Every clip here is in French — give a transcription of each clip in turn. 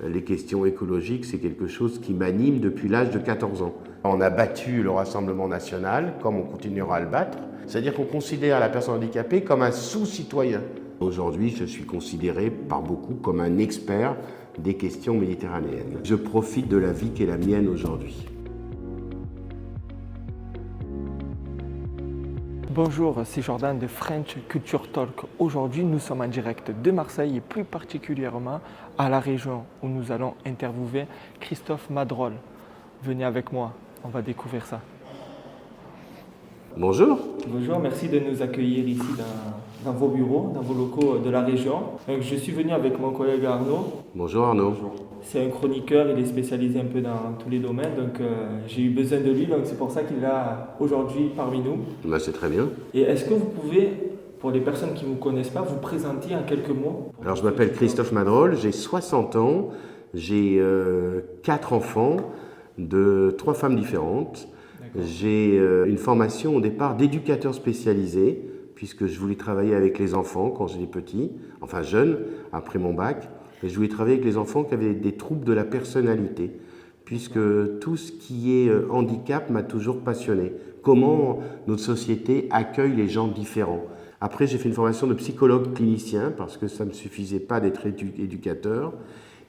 Les questions écologiques, c'est quelque chose qui m'anime depuis l'âge de 14 ans. On a battu le Rassemblement national, comme on continuera à le battre. C'est-à-dire qu'on considère la personne handicapée comme un sous-citoyen. Aujourd'hui, je suis considéré par beaucoup comme un expert des questions méditerranéennes. Je profite de la vie qui est la mienne aujourd'hui. Bonjour, c'est Jordan de French Culture Talk. Aujourd'hui, nous sommes en direct de Marseille et plus particulièrement à la région où nous allons interviewer Christophe Madrol. Venez avec moi, on va découvrir ça. Bonjour. Bonjour, merci de nous accueillir ici dans vos bureaux, dans vos locaux de la région. Donc, je suis venu avec mon collègue Arnaud. Bonjour Arnaud. C'est un chroniqueur, il est spécialisé un peu dans tous les domaines, donc j'ai eu besoin de lui, donc c'est pour ça qu'il est là aujourd'hui parmi nous. C'est très bien. Et est-ce que vous pouvez, pour les personnes qui ne vous connaissent pas, vous présenter en quelques mots? Alors je m'appelle Christophe Madrol, j'ai 60 ans, j'ai 4 enfants de 3 femmes différentes. J'ai une formation au départ d'éducateur spécialisé, puisque je voulais travailler avec les enfants quand j'étais petit, enfin jeune, après mon bac. Et je voulais travailler avec les enfants qui avaient des troubles de la personnalité, puisque tout ce qui est handicap m'a toujours passionné. Comment notre société accueille les gens différents. Après, j'ai fait une formation de psychologue clinicien, parce que ça ne me suffisait pas d'être éducateur.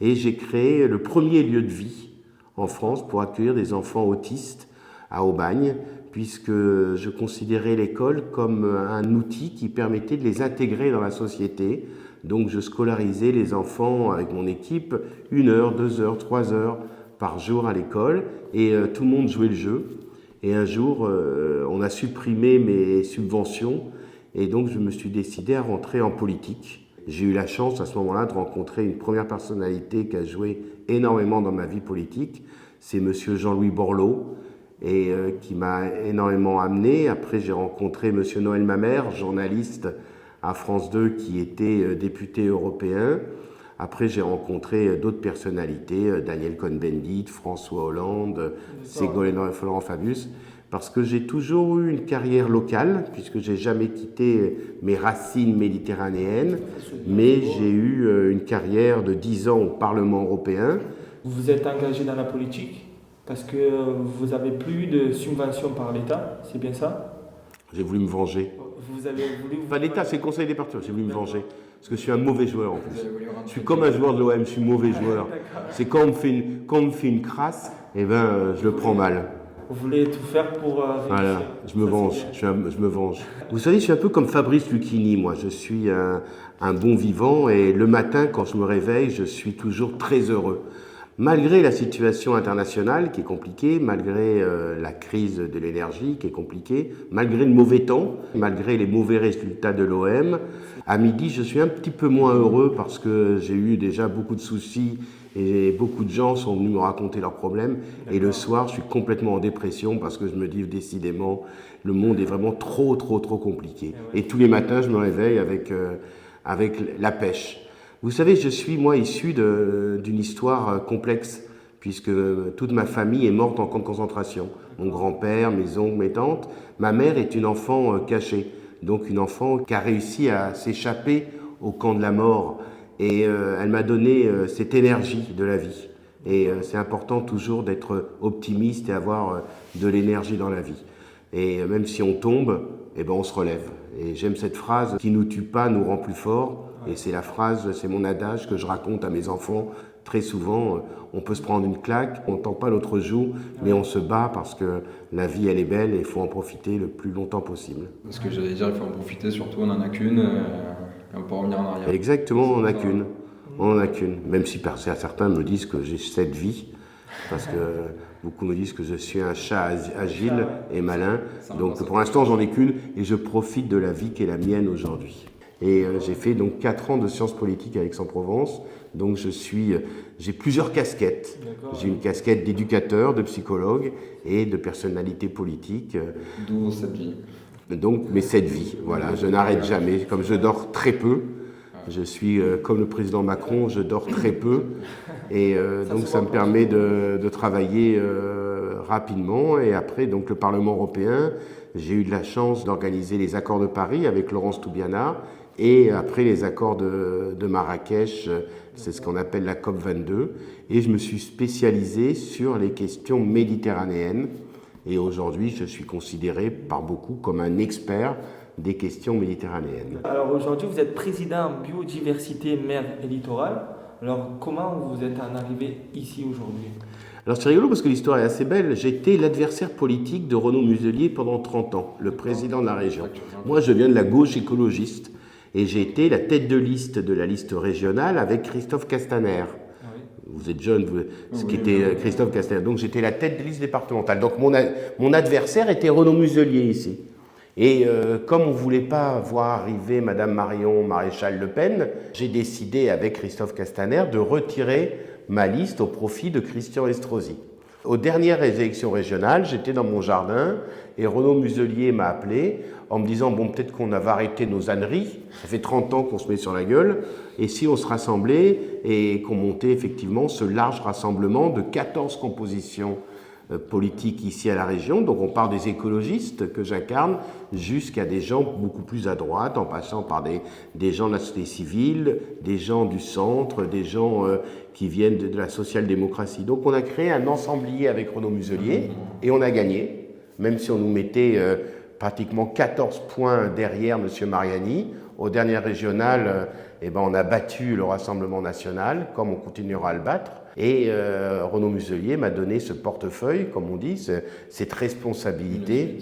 Et j'ai créé le premier lieu de vie en France pour accueillir des enfants autistes à Aubagne, puisque je considérais l'école comme un outil qui permettait de les intégrer dans la société. Donc je scolarisais les enfants avec mon équipe 1 heure, 2 heures, 3 heures par jour à l'école, et tout le monde jouait le jeu. Et un jour, on a supprimé mes subventions, et donc je me suis décidé à rentrer en politique. J'ai eu la chance à ce moment-là de rencontrer une première personnalité qui a joué énormément dans ma vie politique, c'est monsieur Jean-Louis Borloo, et qui m'a énormément amené. Après, j'ai rencontré monsieur Noël Mamère, journaliste à France 2, qui était député européen. Après, j'ai rencontré d'autres personnalités, Daniel Cohn-Bendit, François Hollande, Ségolène Florent Fabius, parce que j'ai toujours eu une carrière locale, puisque j'ai jamais quitté mes racines méditerranéennes, mais j'ai eu une carrière de 10 ans au Parlement européen. Vous vous êtes engagé dans la politique parce que vous n'avez plus de subventions par l'État, c'est bien ça? J'ai voulu me venger. Vous avez voulu... Enfin, l'État, c'est le conseil départemental. J'ai voulu me venger. Parce que je suis un mauvais joueur en plus. Je suis comme un joueur de l'OM, je suis mauvais joueur. C'est quand on me fait une crasse, eh ben, je le prends mal. Vous voulez tout faire pour réussir. Voilà, je me venge. Je me venge. Vous savez, je suis un peu comme Fabrice Lucchini, moi. Je suis un bon vivant et le matin, quand je me réveille, je suis toujours très heureux. Malgré la situation internationale qui est compliquée, malgré la crise de l'énergie qui est compliquée, malgré le mauvais temps, malgré les mauvais résultats de l'OM, à midi, je suis un petit peu moins heureux parce que j'ai eu déjà beaucoup de soucis et beaucoup de gens sont venus me raconter leurs problèmes. Et le soir, je suis complètement en dépression parce que je me dis décidément, le monde est vraiment trop compliqué. Et tous les matins, je me réveille avec la pêche. Vous savez, je suis, moi, issu d'une histoire complexe, puisque toute ma famille est morte en camp de concentration. Mon grand-père, mes oncles, mes tantes. Ma mère est une enfant cachée, donc une enfant qui a réussi à s'échapper au camp de la mort. Et elle m'a donné cette énergie de la vie. Et c'est important toujours d'être optimiste et avoir de l'énergie dans la vie. Et même si on tombe, eh ben on se relève. Et j'aime cette phrase, qui nous tue pas nous rend plus fort. Et c'est la phrase, c'est mon adage que je raconte à mes enfants très souvent. On peut se prendre une claque, on ne tend pas notre joue, mais on se bat parce que la vie, elle est belle et il faut en profiter le plus longtemps possible. Ce que j'allais dire, il faut en profiter, surtout on n'en a qu'une, on peut revenir en arrière. Exactement, on n'en a qu'une. On n'en a qu'une. Même si certains me disent que j'ai 7 vies, parce que beaucoup me disent que je suis un chat agile et malin. Donc pour l'instant, j'en ai qu'une et je profite de la vie qui est la mienne aujourd'hui. Et j'ai fait donc 4 ans de sciences politiques à Aix-en-Provence. Donc j'ai plusieurs casquettes. J'ai une casquette d'éducateur, de psychologue et de personnalité politique. D'où cette vie. Donc mes 7 vies, voilà, je n'arrête jamais. Comme je dors très peu, je suis comme le président Macron, je dors très peu. Et donc ça me permet de travailler rapidement. Et après, donc le Parlement européen, j'ai eu de la chance d'organiser les accords de Paris avec Laurence Toubiana Et après les accords de Marrakech, c'est ce qu'on appelle la COP22. Et je me suis spécialisé sur les questions méditerranéennes. Et aujourd'hui, je suis considéré par beaucoup comme un expert des questions méditerranéennes. Alors aujourd'hui, vous êtes président biodiversité, mer et littoral. Alors comment vous êtes en arrivé ici aujourd'hui? Alors c'est rigolo parce que l'histoire est assez belle. J'étais l'adversaire politique de Renaud Muselier pendant 30 ans, le président de la région. Moi, je viens de la gauche écologiste et j'ai été la tête de liste de la liste régionale avec Christophe Castaner. Vous êtes jeune, ce qui était Christophe Castaner. Donc j'étais la tête de liste départementale. Donc mon adversaire était Renaud Muselier ici. Et comme on ne voulait pas voir arriver Madame Marion Maréchal Le Pen, j'ai décidé avec Christophe Castaner de retirer ma liste au profit de Christian Estrosi. Aux dernières élections régionales, j'étais dans mon jardin et Renaud Muselier m'a appelé en me disant « Bon, peut-être qu'on va arrêter nos âneries, ça fait 30 ans qu'on se met sur la gueule, et si on se rassemblait et qu'on montait effectivement ce large rassemblement de 14 compositions politique ici à la région. Donc on part des écologistes que j'incarne jusqu'à des gens beaucoup plus à droite, en passant par des gens de la société civile, des gens du centre, des gens qui viennent de la social-démocratie. Donc on a créé un ensemblier avec Renaud Muselier et on a gagné, même si on nous mettait pratiquement 14 points derrière M. Mariani. Aux dernières régionales, on a battu le Rassemblement national, comme on continuera à le battre. Et Renaud Muselier m'a donné ce portefeuille, comme on dit, cette responsabilité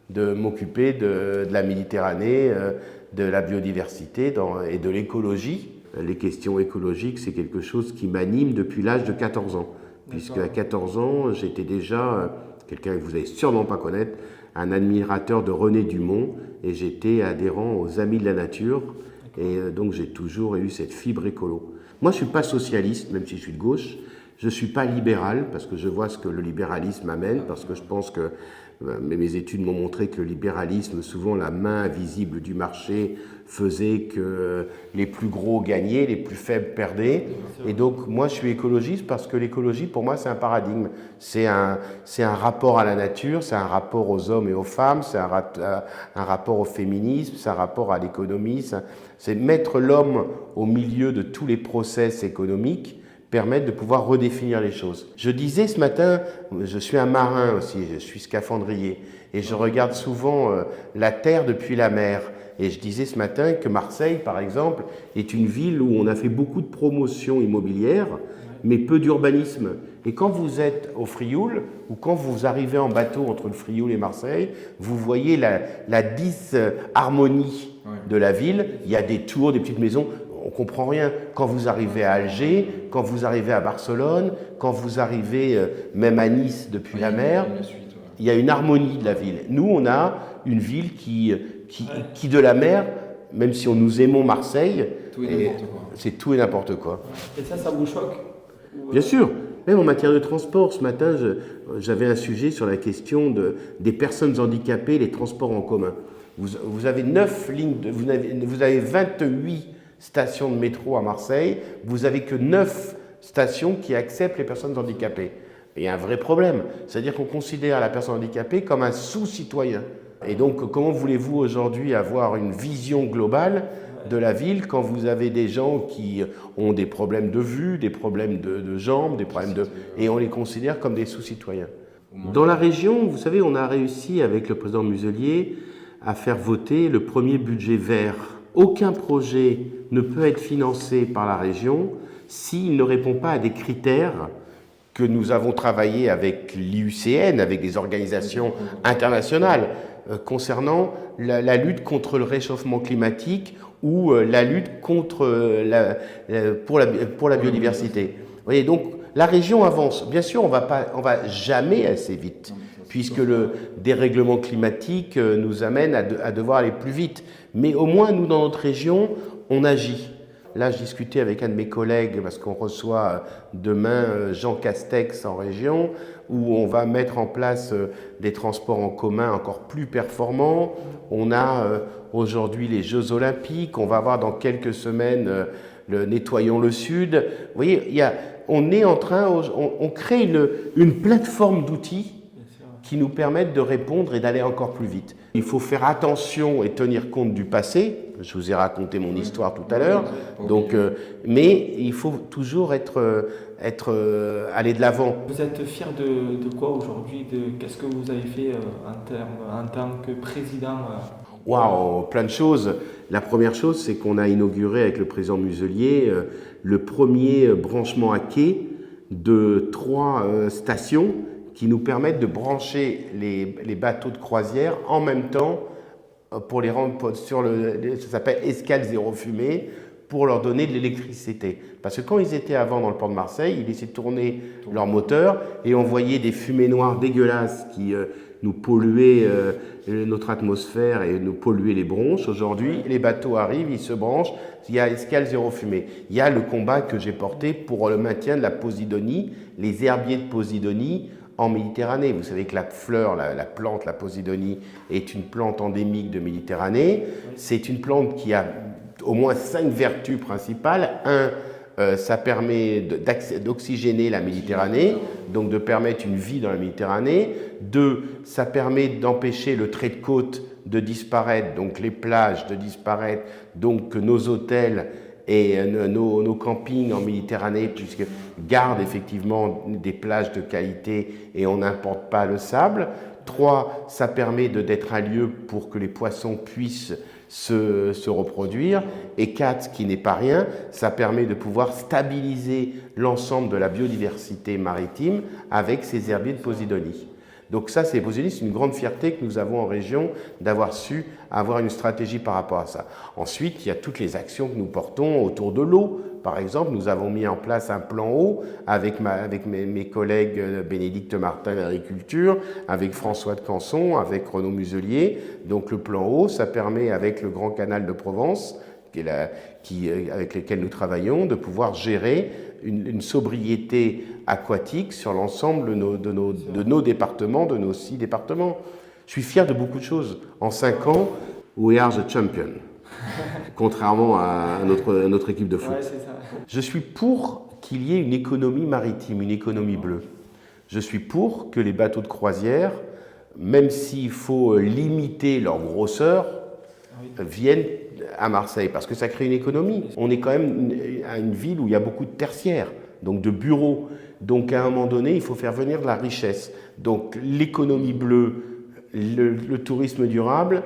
de m'occuper de la Méditerranée, de la biodiversité et de l'écologie. Les questions écologiques, c'est quelque chose qui m'anime depuis l'âge de 14 ans. Puisque à 14 ans, j'étais déjà, quelqu'un que vous n'allez sûrement pas connaître, un admirateur de René Dumont, et j'étais adhérent aux Amis de la Nature, et donc j'ai toujours eu cette fibre écolo. Moi, je ne suis pas socialiste, même si je suis de gauche. Je ne suis pas libéral, parce que je vois ce que le libéralisme amène, parce que je pense que mes études m'ont montré que le libéralisme, souvent la main invisible du marché, faisait que les plus gros gagnaient, les plus faibles perdaient. Et donc, moi, je suis écologiste parce que l'écologie, pour moi, c'est un paradigme. C'est un rapport à la nature, c'est un rapport aux hommes et aux femmes, c'est un rapport au féminisme, c'est un rapport à l'économie. C'est mettre l'homme au milieu de tous les process économiques, permettre de pouvoir redéfinir les choses. Je disais ce matin, je suis un marin aussi, je suis scaphandrier, et je regarde souvent la terre depuis la mer. Et je disais ce matin que Marseille, par exemple, est une ville où on a fait beaucoup de promotions immobilières, mais peu d'urbanisme. Et quand vous êtes au Frioul, ou quand vous arrivez en bateau entre le Frioul et Marseille, vous voyez la disharmonie de la ville. Il y a des tours, des petites maisons. On ne comprend rien. Quand vous arrivez à Alger, quand vous arrivez à Barcelone, quand vous arrivez même à Nice depuis la mer, il y a une harmonie de la ville. Nous, on a une ville qui de la mer, même si nous aimons Marseille, c'est tout et n'importe quoi. Et ça vous choque? Bien sûr. Même en matière de transport, ce matin, j'avais un sujet sur la question des personnes handicapées, les transports en commun. Vous avez 9 lignes, vous avez 28 stations de métro à Marseille, vous n'avez que 9 stations qui acceptent les personnes handicapées. Et il y a un vrai problème, c'est-à-dire qu'on considère la personne handicapée comme un sous-citoyen. Et donc, comment voulez-vous aujourd'hui avoir une vision globale de la ville quand vous avez des gens qui ont des problèmes de vue, des problèmes de jambes, des problèmes et on les considère comme des sous-citoyens. Dans la région, vous savez, on a réussi avec le président Muselier à faire voter le premier budget vert. Aucun projet ne peut être financé par la région s'il ne répond pas à des critères que nous avons travaillé avec l'IUCN, avec des organisations internationales, concernant la lutte contre le réchauffement climatique ou la lutte contre pour la biodiversité. Vous voyez, donc la région avance. Bien sûr, on va jamais assez vite, puisque le dérèglement climatique nous amène à devoir aller plus vite. Mais au moins, nous, dans notre région, on agit. Là, je discutais avec un de mes collègues, parce qu'on reçoit demain Jean Castex en région, où on va mettre en place des transports en commun encore plus performants. On a aujourd'hui les Jeux Olympiques, on va avoir dans quelques semaines le Nettoyons le Sud. Vous voyez, on est en train, on crée une plateforme d'outils qui nous permettent de répondre et d'aller encore plus vite. Il faut faire attention et tenir compte du passé. Je vous ai raconté mon histoire tout à l'heure. Donc, mais il faut toujours aller de l'avant. Vous êtes fier de quoi aujourd'hui? Qu'est-ce que vous avez fait en tant que président? Waouh, plein de choses. La première chose, c'est qu'on a inauguré avec le président Muselier le premier branchement à quai de 3 stations qui nous permettent de brancher les bateaux de croisière en même temps pour les rendre sur ça s'appelle escale zéro fumée, pour leur donner de l'électricité. Parce que quand ils étaient avant dans le port de Marseille, ils laissaient tourner leur moteur et on voyait des fumées noires dégueulasses qui nous polluaient notre atmosphère et nous polluaient les bronches. Aujourd'hui, les bateaux arrivent, ils se branchent, il y a escale zéro fumée. Il y a le combat que j'ai porté pour le maintien de la posidonie, les herbiers de posidonie en Méditerranée. Vous savez que la fleur, la plante, la posidonie, est une plante endémique de Méditerranée. C'est une plante qui a au moins 5 vertus principales. Ça permet d'oxygéner la Méditerranée, donc de permettre une vie dans la Méditerranée. 2, ça permet d'empêcher le trait de côte de disparaître, donc les plages de disparaître, donc nos hôtels et nos campings en Méditerranée, puisque gardent effectivement des plages de qualité et on n'importe pas le sable. 3, ça permet d'être un lieu pour que les poissons puissent se reproduire. Et 4, ce qui n'est pas rien, ça permet de pouvoir stabiliser l'ensemble de la biodiversité maritime avec ces herbiers de posidonie. Donc ça, c'est une grande fierté que nous avons en région d'avoir su avoir une stratégie par rapport à ça. Ensuite, il y a toutes les actions que nous portons autour de l'eau. Par exemple, nous avons mis en place un plan eau avec mes collègues Bénédicte Martin d'Agriculture, avec François de Canson, avec Renaud Muselier. Donc le plan eau, ça permet avec le Grand Canal de Provence, avec lesquels nous travaillons, de pouvoir gérer une sobriété aquatique sur l'ensemble de nos départements, de nos 6 départements. Je suis fier de beaucoup de choses. En 5 ans, we are the champion, contrairement à notre équipe de foot. Ouais, c'est ça. Je suis pour qu'il y ait une économie maritime, une économie bleue. Je suis pour que les bateaux de croisière, même s'il faut limiter leur grosseur, viennent à Marseille, parce que ça crée une économie. On est quand même à une ville où il y a beaucoup de tertiaires, donc de bureaux. Donc à un moment donné, il faut faire venir de la richesse. Donc l'économie bleue, le tourisme durable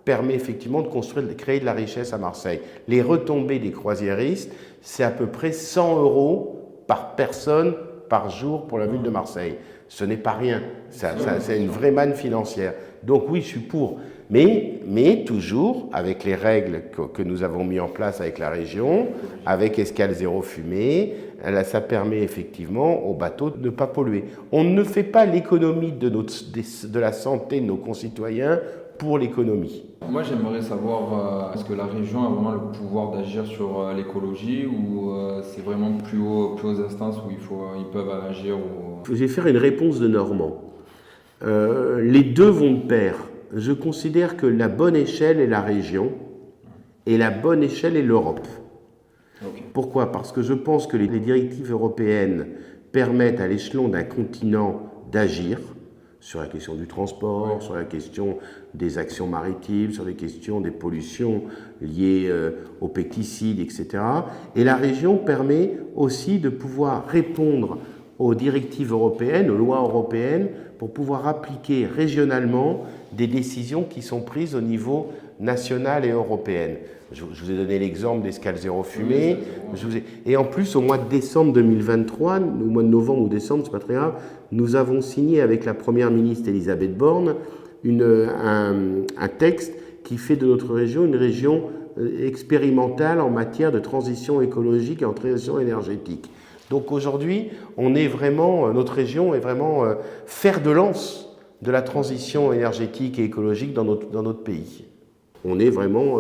permet effectivement de créer de la richesse à Marseille. Les retombées des croisiéristes, c'est à peu près 100 € par personne par jour pour la ville de Marseille. Ce n'est pas rien, c'est une vraie manne financière. Donc oui, je suis pour. Mais toujours avec les règles que nous avons mis en place avec la région, avec escale zéro fumée, ça permet effectivement aux bateaux de ne pas polluer. On ne fait pas l'économie de la santé de nos concitoyens pour l'économie. Moi, j'aimerais savoir, est-ce que la région a vraiment le pouvoir d'agir sur l'écologie ou c'est vraiment plus aux instances où ils peuvent agir Je vais faire une réponse de Normand. Les deux vont de pair. Je considère que la bonne échelle est la région et la bonne échelle est l'Europe. Okay. Pourquoi ? Parce que je pense que les directives européennes permettent à l'échelon d'un continent d'agir sur la question du transport, sur la question des actions maritimes, sur les questions des pollutions liées aux pesticides, etc. Et la région permet aussi de pouvoir répondre aux directives européennes, aux lois européennes, pour pouvoir appliquer régionalement des décisions qui sont prises au niveau national et européen. Je vous ai donné l'exemple d'escale zéro fumée. Et en plus, au mois de décembre 2023, au mois de novembre ou décembre, c'est pas très grave, nous avons signé avec la première ministre Elisabeth Borne un texte qui fait de notre région une région expérimentale en matière de transition écologique et en transition énergétique. Donc aujourd'hui, notre région est vraiment fer de lance de la transition énergétique et écologique dans notre pays. On est vraiment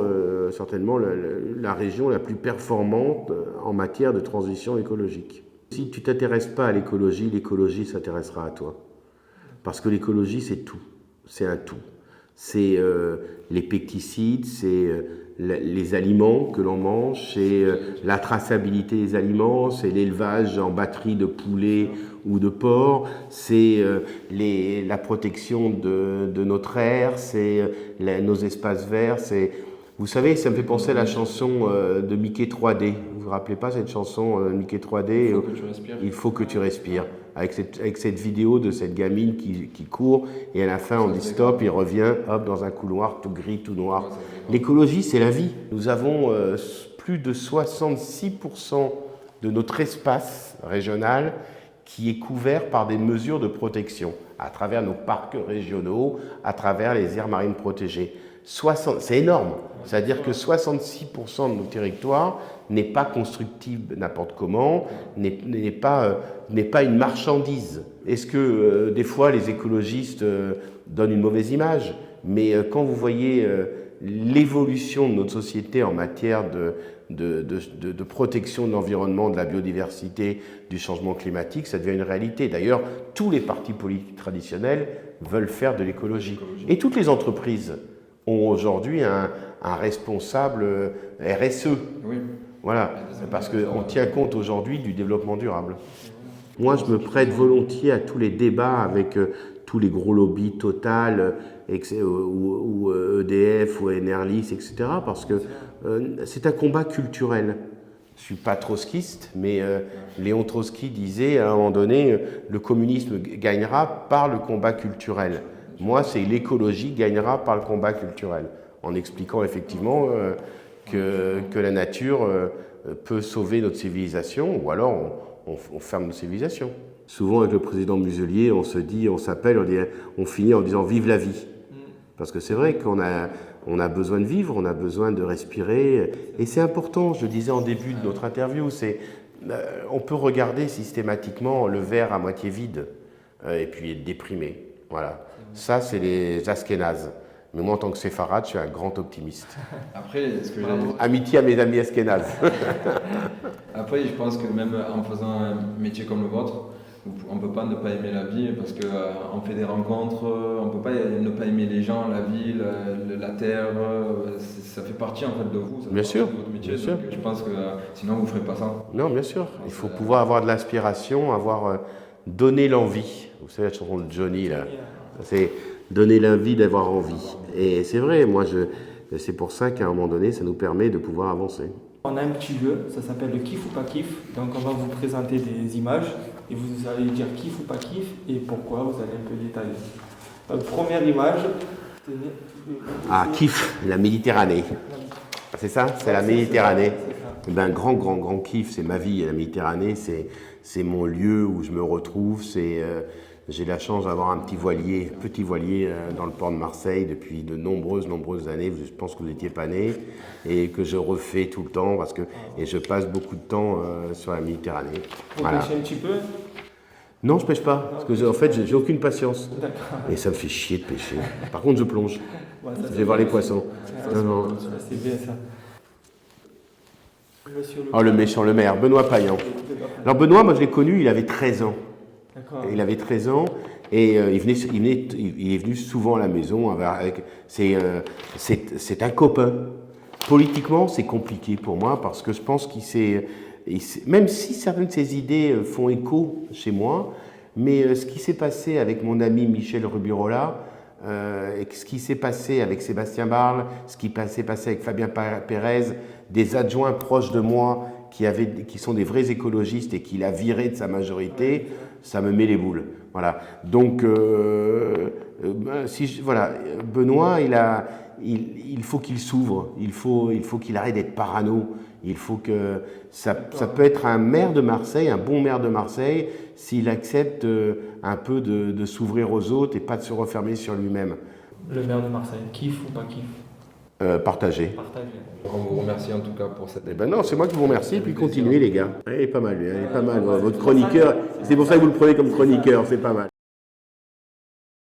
certainement la région la plus performante en matière de transition écologique. Si tu ne t'intéresses pas à l'écologie s'intéressera à toi. Parce que l'écologie, c'est tout. C'est un tout. C'est les pesticides, c'est les aliments que l'on mange, c'est la traçabilité des aliments, c'est l'élevage en batterie de poulets ou de porcs, c'est la protection de notre air, c'est nos espaces verts, c'est... Vous savez, ça me fait penser à la chanson de Mickey 3D. Vous vous rappelez pas cette chanson Mickey 3D? Il faut que tu respires. Il faut que tu respires. Avec cette vidéo de cette gamine qui court et à la fin on dit stop, il revient hop, dans un couloir tout gris, tout noir. L'écologie, c'est la vie. Nous avons plus de 66% de notre espace régional qui est couvert par des mesures de protection à travers nos parcs régionaux, à travers les aires marines protégées. C'est énorme. C'est-à-dire que 66% de nos territoires n'est pas constructible n'importe comment, n'est pas une marchandise. Est-ce que des fois les écologistes donnent une mauvaise image? Mais quand vous voyez l'évolution de notre société en matière de protection de l'environnement, de la biodiversité, du changement climatique, ça devient une réalité. D'ailleurs, tous les partis politiques traditionnels veulent faire de l'écologie. Et toutes les entreprises ont aujourd'hui un responsable RSE. Oui. Voilà, parce qu'on tient compte aujourd'hui du développement durable. Moi, je me prête volontiers à tous les débats avec tous les gros lobbies Total, ou EDF, ou Enerlis, etc. Parce que c'est un combat culturel. Je ne suis pas trotskiste, mais Léon Trotsky disait à un moment donné, le communisme gagnera par le combat culturel. Moi, c'est l'écologie gagnera par le combat culturel, en expliquant effectivement que la nature peut sauver notre civilisation, ou alors on ferme notre civilisation. Souvent, avec le président Muselier, on se dit, on finit en disant « vive la vie ». Parce que c'est vrai qu'on a besoin de vivre, on a besoin de respirer. Et c'est important, je le disais en début de notre interview, on peut regarder systématiquement le verre à moitié vide et puis être déprimé. Voilà. Ça, c'est les Askénazes. Mais moi, en tant que séfarade, je suis un grand optimiste. Après, amitié à mes amis Askénazes. Après, je pense que même en faisant un métier comme le vôtre, on ne peut pas ne pas aimer la vie parce qu'on fait des rencontres, on ne peut pas ne pas aimer les gens, la vie, la terre, ça fait partie en fait de vous, ça fait partie de votre métier, bien sûr. Je pense que sinon vous ne ferez pas ça. Non, bien sûr, il faut pouvoir avoir de l'inspiration, donner l'envie. Vous savez la chanson de Johnny là, c'est donner l'envie d'avoir envie. Et c'est vrai, c'est pour ça qu'à un moment donné, ça nous permet de pouvoir avancer. On a un petit jeu, ça s'appelle le kiff ou pas kiff. Donc on va vous présenter des images et vous allez dire kiff ou pas kiff et pourquoi, vous allez un peu détailler. Donc, première image. Kiff, la Méditerranée. C'est ça? C'est la Méditerranée. Ben, grand kiff, c'est ma vie. La Méditerranée, c'est mon lieu où je me retrouve. J'ai la chance d'avoir un petit voilier dans le port de Marseille depuis de nombreuses années. Je pense que vous n'étiez pas né et que je refais tout le temps et je passe beaucoup de temps sur la Méditerranée. Vous pêchez un petit peu? Non, je pêche pas parce que en fait, j'ai aucune patience. Et ça me fait chier de pêcher. Par contre, je plonge. Je vais voir les poissons. C'est bien ça. Le méchant, le maire, Benoît Payan. Alors Benoît, moi je l'ai connu, il avait 13 ans. Il avait 13 ans et il est venu souvent à la maison. C'est un copain. Politiquement, c'est compliqué pour moi parce que je pense même si certaines de ses idées font écho chez moi, mais ce qui s'est passé avec mon ami Michel Rubirola, ce qui s'est passé avec Sébastien Barle, ce qui s'est passé avec Fabien Pérez, des adjoints proches de moi qui sont des vrais écologistes et qu'il a viré de sa majorité, ça me met les boules. Voilà. Donc, Benoît, il faut qu'il s'ouvre, il faut qu'il arrête d'être parano. Il faut que ça peut être un maire de Marseille, un bon maire de Marseille, s'il accepte un peu de s'ouvrir aux autres et pas de se refermer sur lui-même. Le maire de Marseille, kiff ou pas kiff? Partagé. On vous remercie en tout cas pour cette émission. Non, c'est moi qui vous remercie, et puis continuez les gars. Il est pas mal, lui, il est pas mal. Votre chroniqueur, c'est pour ça que vous le prenez comme chroniqueur, c'est pas mal.